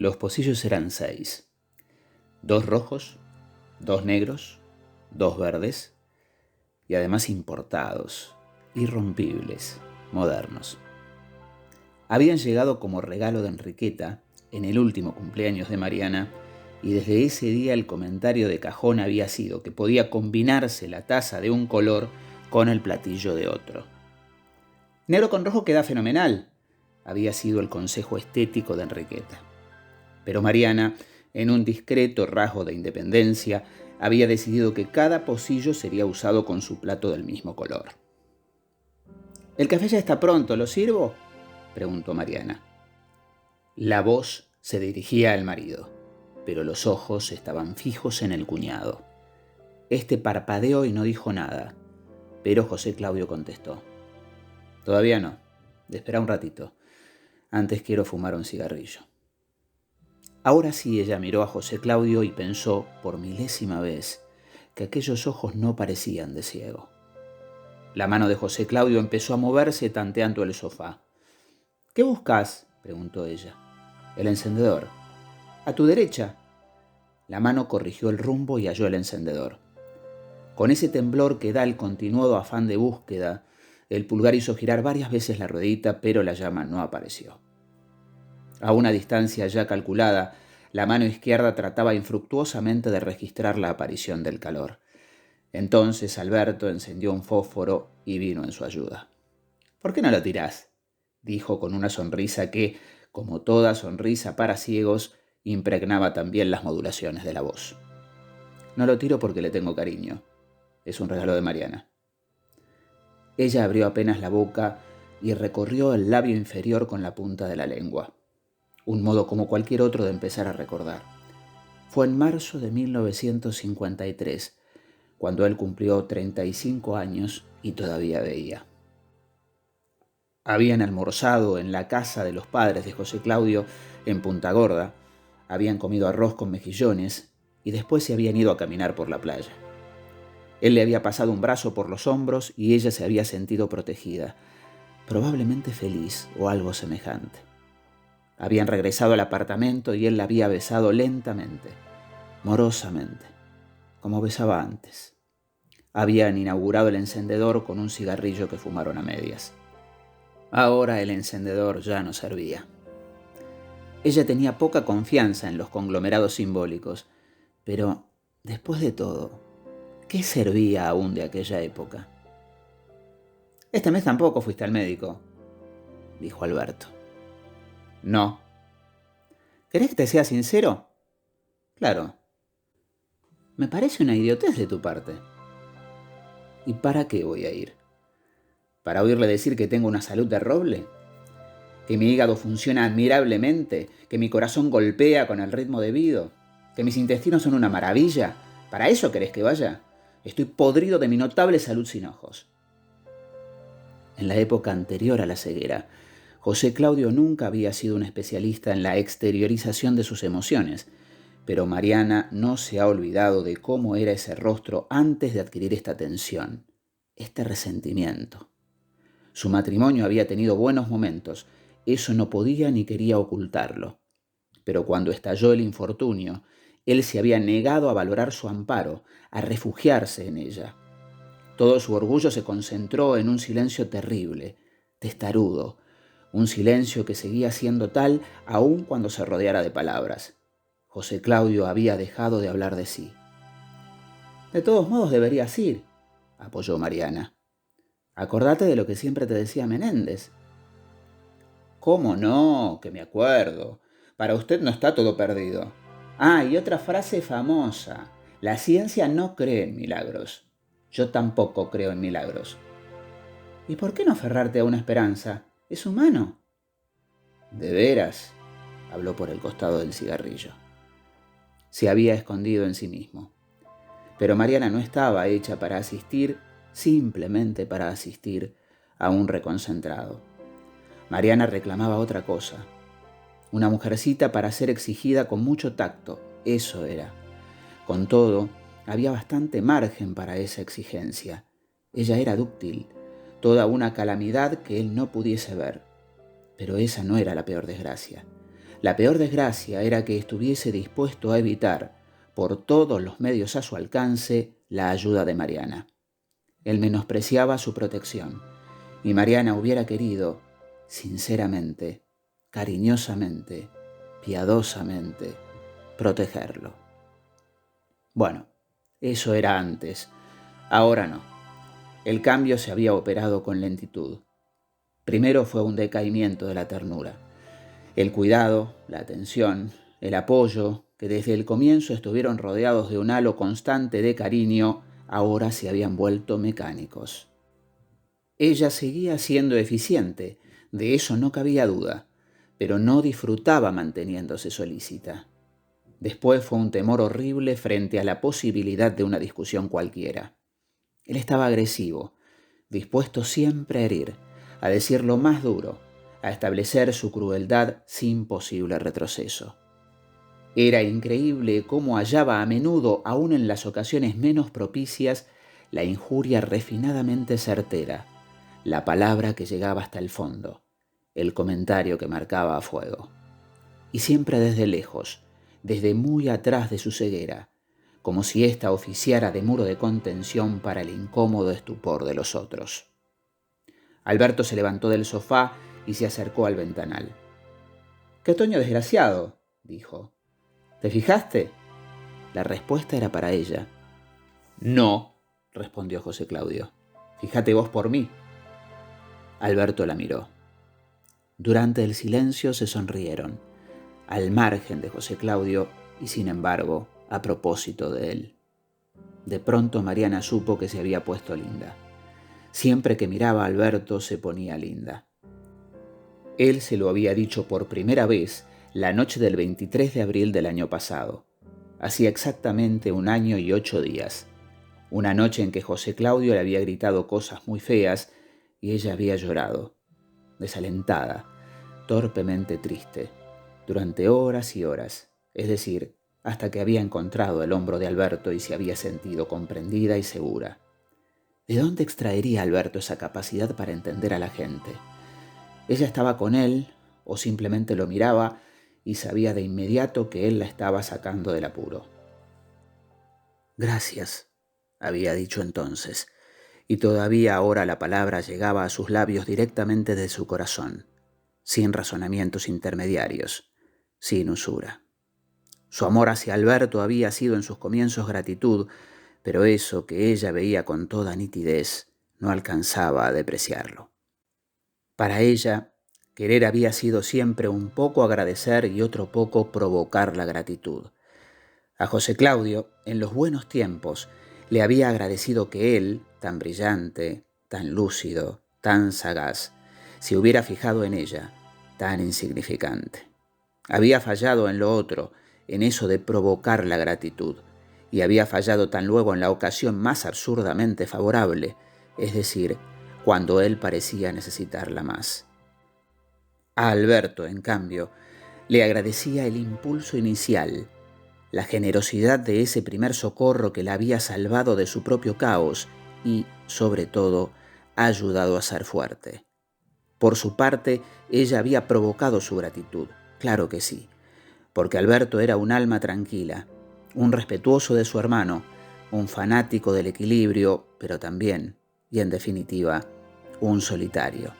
Los pocillos eran 6. 2 rojos, 2 negros, 2 verdes y además importados, irrompibles, modernos. Habían llegado como regalo de Enriqueta en el último cumpleaños de Mariana, y desde ese día el comentario de cajón había sido que podía combinarse la taza de un color con el platillo de otro. Negro con rojo queda fenomenal, había sido el consejo estético de Enriqueta. Pero Mariana, en un discreto rasgo de independencia, había decidido que cada pocillo sería usado con su plato del mismo color. «El café ya está pronto, ¿lo sirvo?», preguntó Mariana. La voz se dirigía al marido, pero los ojos estaban fijos en el cuñado. Este parpadeó y no dijo nada, pero José Claudio contestó: «Todavía no, espera un ratito. Antes quiero fumar un cigarrillo». Ahora sí ella miró a José Claudio y pensó por milésima vez que aquellos ojos no parecían de ciego. La mano de José Claudio empezó a moverse tanteando el sofá. «¿Qué buscas?», preguntó ella. «El encendedor». «A tu derecha». La mano corrigió el rumbo y halló el encendedor. Con ese temblor que da el continuado afán de búsqueda, el pulgar hizo girar varias veces la ruedita, pero la llama no apareció. A una distancia ya calculada, la mano izquierda trataba infructuosamente de registrar la aparición del calor. Entonces Alberto encendió un fósforo y vino en su ayuda. «¿Por qué no lo tirás?», dijo con una sonrisa que, como toda sonrisa para ciegos, impregnaba también las modulaciones de la voz. «No lo tiro porque le tengo cariño. Es un regalo de Mariana». Ella abrió apenas la boca y recorrió el labio inferior con la punta de la lengua. Un modo como cualquier otro de empezar a recordar. Fue en marzo de 1953, cuando él cumplió 35 años y todavía veía. Habían almorzado en la casa de los padres de José Claudio en Punta Gorda, habían comido arroz con mejillones y después se habían ido a caminar por la playa. Él le había pasado un brazo por los hombros y ella se había sentido protegida, probablemente feliz o algo semejante. Habían regresado al apartamento y él la había besado lentamente, morosamente, como besaba antes. Habían inaugurado el encendedor con un cigarrillo que fumaron a medias. Ahora el encendedor ya no servía. Ella tenía poca confianza en los conglomerados simbólicos, pero, después de todo, ¿qué servía aún de aquella época? «Este mes tampoco fuiste al médico», dijo Alberto. «No». «¿Querés que te sea sincero?». «Claro». «Me parece una idiotez de tu parte». «¿Y para qué voy a ir? ¿Para oírle decir que tengo una salud de roble? ¿Que mi hígado funciona admirablemente? ¿Que mi corazón golpea con el ritmo debido? ¿Que mis intestinos son una maravilla? ¿Para eso querés que vaya? Estoy podrido de mi notable salud sin ojos». En la época anterior a la ceguera, José Claudio nunca había sido un especialista en la exteriorización de sus emociones, pero Mariana no se ha olvidado de cómo era ese rostro antes de adquirir esta tensión, este resentimiento. Su matrimonio había tenido buenos momentos, eso no podía ni quería ocultarlo. Pero cuando estalló el infortunio, él se había negado a valorar su amparo, a refugiarse en ella. Todo su orgullo se concentró en un silencio terrible, testarudo, un silencio que seguía siendo tal aun cuando se rodeara de palabras. José Claudio había dejado de hablar de sí. «De todos modos deberías ir», apoyó Mariana. «Acordate de lo que siempre te decía Menéndez». «¿Cómo no? Que me acuerdo. Para usted no está todo perdido». «Ah, y otra frase famosa. La ciencia no cree en milagros». «Yo tampoco creo en milagros». «¿Y por qué no aferrarte a una esperanza? Es humano». «¿De veras?», habló por el costado del cigarrillo. Se había escondido en sí mismo. Pero Mariana no estaba hecha para asistir, simplemente para asistir, a un reconcentrado. Mariana reclamaba otra cosa. Una mujercita para ser exigida con mucho tacto, eso era. Con todo, había bastante margen para esa exigencia. Ella era dúctil, toda una calamidad que él no pudiese ver. Pero esa no era la peor desgracia. La peor desgracia era que estuviese dispuesto a evitar, por todos los medios a su alcance, la ayuda de Mariana. Él menospreciaba su protección, y Mariana hubiera querido, sinceramente, cariñosamente, piadosamente, protegerlo. Bueno, eso era antes. Ahora no. El cambio se había operado con lentitud. Primero fue un decaimiento de la ternura. El cuidado, la atención, el apoyo, que desde el comienzo estuvieron rodeados de un halo constante de cariño, ahora se habían vuelto mecánicos. Ella seguía siendo eficiente, de eso no cabía duda, pero no disfrutaba manteniéndose solícita. Después fue un temor horrible frente a la posibilidad de una discusión cualquiera. Él estaba agresivo, dispuesto siempre a herir, a decir lo más duro, a establecer su crueldad sin posible retroceso. Era increíble cómo hallaba a menudo, aun en las ocasiones menos propicias, la injuria refinadamente certera, la palabra que llegaba hasta el fondo, el comentario que marcaba a fuego. Y siempre desde lejos, desde muy atrás de su ceguera, como si ésta oficiara de muro de contención para el incómodo estupor de los otros. Alberto se levantó del sofá y se acercó al ventanal. «¡Qué otoño desgraciado!», dijo. «¿Te fijaste?». La respuesta era para ella. «No», respondió José Claudio. «Fíjate vos por mí». Alberto la miró. Durante el silencio se sonrieron, al margen de José Claudio y, sin embargo, a propósito de él. De pronto Mariana supo que se había puesto linda. Siempre que miraba a Alberto se ponía linda. Él se lo había dicho por primera vez la noche del 23 de abril del año pasado. Hacía exactamente 1 año y 8 días. Una noche en que José Claudio le había gritado cosas muy feas y ella había llorado, desalentada, torpemente triste, durante horas y horas, es decir, hasta que había encontrado el hombro de Alberto y se había sentido comprendida y segura. ¿De dónde extraería Alberto esa capacidad para entender a la gente? Ella estaba con él, o simplemente lo miraba, y sabía de inmediato que él la estaba sacando del apuro. «Gracias», había dicho entonces, y todavía ahora la palabra llegaba a sus labios directamente de su corazón, sin razonamientos intermediarios, sin usura. Su amor hacia Alberto había sido en sus comienzos gratitud, pero eso que ella veía con toda nitidez no alcanzaba a depreciarlo. Para ella, querer había sido siempre un poco agradecer y otro poco provocar la gratitud. A José Claudio, en los buenos tiempos, le había agradecido que él, tan brillante, tan lúcido, tan sagaz, se hubiera fijado en ella, tan insignificante. Había fallado en lo otro, en eso de provocar la gratitud, y había fallado tan luego en la ocasión más absurdamente favorable, es decir, cuando él parecía necesitarla más. A Alberto, en cambio, le agradecía el impulso inicial, la generosidad de ese primer socorro que la había salvado de su propio caos y, sobre todo, ayudado a ser fuerte. Por su parte, ella había provocado su gratitud, claro que sí, porque Alberto era un alma tranquila, un respetuoso de su hermano, un fanático del equilibrio, pero también, y en definitiva, un solitario.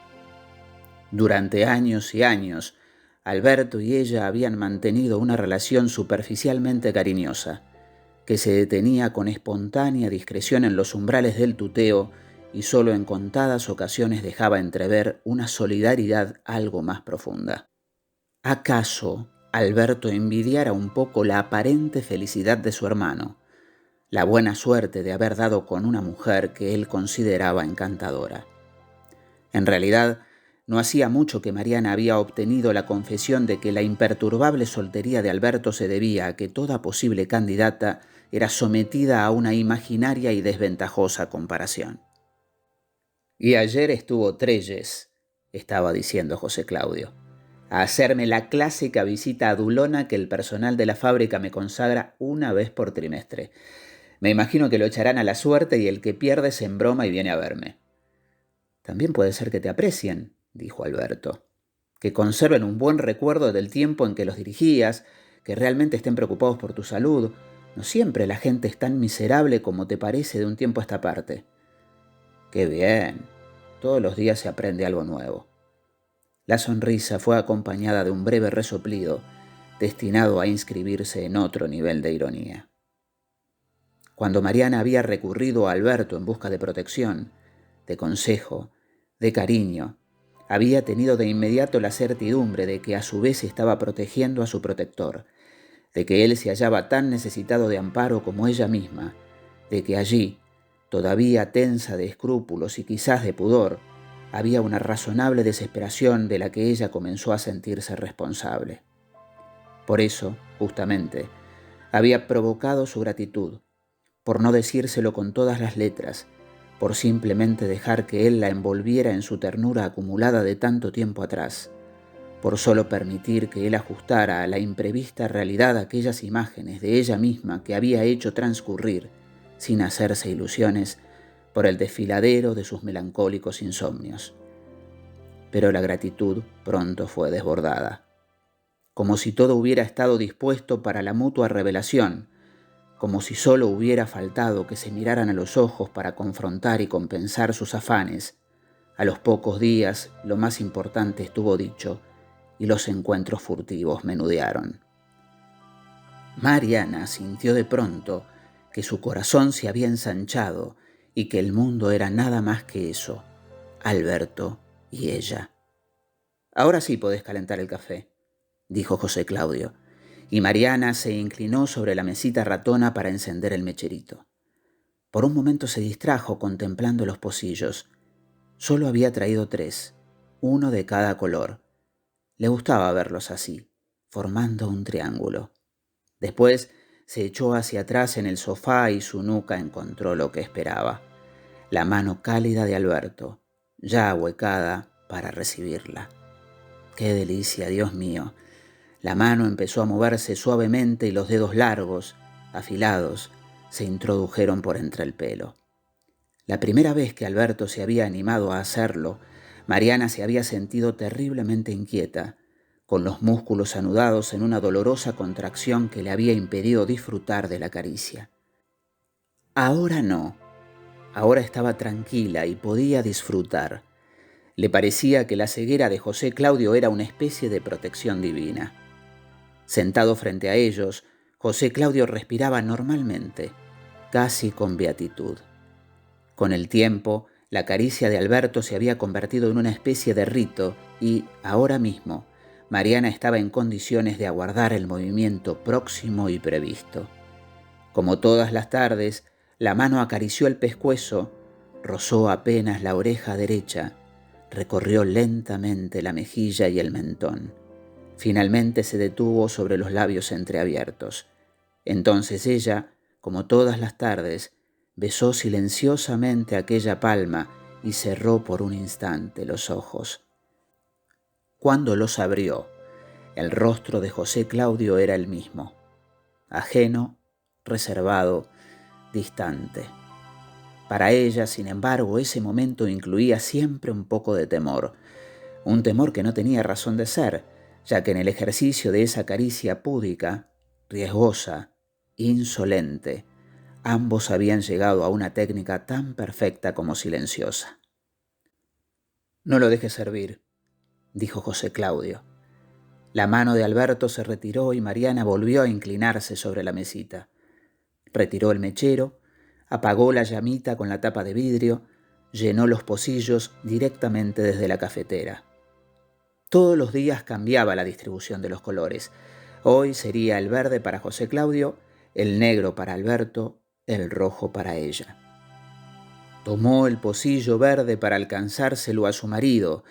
Durante años y años, Alberto y ella habían mantenido una relación superficialmente cariñosa, que se detenía con espontánea discreción en los umbrales del tuteo y solo en contadas ocasiones dejaba entrever una solidaridad algo más profunda. ¿Acaso Alberto envidiara un poco la aparente felicidad de su hermano, la buena suerte de haber dado con una mujer que él consideraba encantadora? En realidad, no hacía mucho que Mariana había obtenido la confesión de que la imperturbable soltería de Alberto se debía a que toda posible candidata era sometida a una imaginaria y desventajosa comparación. «Y ayer estuvo Trelles», estaba diciendo José Claudio, «a hacerme la clásica visita adulona que el personal de la fábrica me consagra 1 vez por trimestre. Me imagino que lo echarán a la suerte y el que pierde se embroma y viene a verme». «También puede ser que te aprecien», dijo Alberto. que conserven un buen recuerdo del tiempo en que los dirigías, que realmente estén preocupados por tu salud. No siempre la gente es tan miserable como te parece de un tiempo a esta parte. ¡Qué bien! Todos los días se aprende algo nuevo. La sonrisa fue acompañada de un breve resoplido, destinado a inscribirse en otro nivel de ironía. Cuando Mariana había recurrido a Alberto en busca de protección, de consejo, de cariño, había tenido de inmediato la certidumbre de que a su vez estaba protegiendo a su protector, de que él se hallaba tan necesitado de amparo como ella misma, de que allí, todavía tensa de escrúpulos y quizás de pudor, había una razonable desesperación de la que ella comenzó a sentirse responsable. Por eso, justamente, había provocado su gratitud, por no decírselo con todas las letras, por simplemente dejar que él la envolviera en su ternura acumulada de tanto tiempo atrás, por solo permitir que él ajustara a la imprevista realidad aquellas imágenes de ella misma que había hecho transcurrir, sin hacerse ilusiones, por el desfiladero de sus melancólicos insomnios. Pero la gratitud pronto fue desbordada, como si todo hubiera estado dispuesto para la mutua revelación, como si solo hubiera faltado que se miraran a los ojos para confrontar y compensar sus afanes. A los pocos días lo más importante estuvo dicho y los encuentros furtivos menudearon. Mariana sintió de pronto que su corazón se había ensanchado y que el mundo era nada más que eso, Alberto y ella. «Ahora sí podés calentar el café», dijo José Claudio, y Mariana se inclinó sobre la mesita ratona para encender el mecherito. Por un momento se distrajo contemplando los pocillos. Solo había traído 3, uno de cada color. Le gustaba verlos así, formando un triángulo. Después se echó hacia atrás en el sofá y su nuca encontró lo que esperaba: la mano cálida de Alberto, ya ahuecada para recibirla. ¡Qué delicia, Dios mío! La mano empezó a moverse suavemente y los dedos largos, afilados, se introdujeron por entre el pelo. La primera vez que Alberto se había animado a hacerlo, Mariana se había sentido terriblemente inquieta, con los músculos anudados en una dolorosa contracción que le había impedido disfrutar de la caricia. Ahora no. Ahora estaba tranquila y podía disfrutar. Le parecía que la ceguera de José Claudio era una especie de protección divina. Sentado frente a ellos, José Claudio respiraba normalmente, casi con beatitud. Con el tiempo, la caricia de Alberto se había convertido en una especie de rito y, ahora mismo, Mariana estaba en condiciones de aguardar el movimiento próximo y previsto. Como todas las tardes, la mano acarició el pescuezo, rozó apenas la oreja derecha, recorrió lentamente la mejilla y el mentón. Finalmente se detuvo sobre los labios entreabiertos. Entonces ella, como todas las tardes, besó silenciosamente aquella palma y cerró por un instante los ojos. Cuando los abrió, el rostro de José Claudio era el mismo, ajeno, reservado, distante. Para ella, sin embargo, ese momento incluía siempre un poco de temor, un temor que no tenía razón de ser, ya que en el ejercicio de esa caricia púdica, riesgosa, insolente, ambos habían llegado a una técnica tan perfecta como silenciosa. «No lo dejes servir», dijo José Claudio. La mano de Alberto se retiró y Mariana volvió a inclinarse sobre la mesita. Retiró el mechero, apagó la llamita con la tapa de vidrio, llenó los pocillos directamente desde la cafetera. Todos los días cambiaba la distribución de los colores. Hoy sería el verde para José Claudio, el negro para Alberto, el rojo para ella. Tomó el pocillo verde para alcanzárselo a su marido,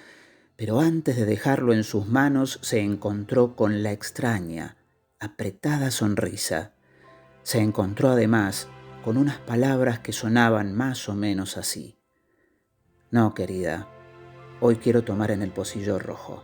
pero antes de dejarlo en sus manos se encontró con la extraña, apretada sonrisa. Se encontró además con unas palabras que sonaban más o menos así: «No, querida, hoy quiero tomar en el pocillo rojo».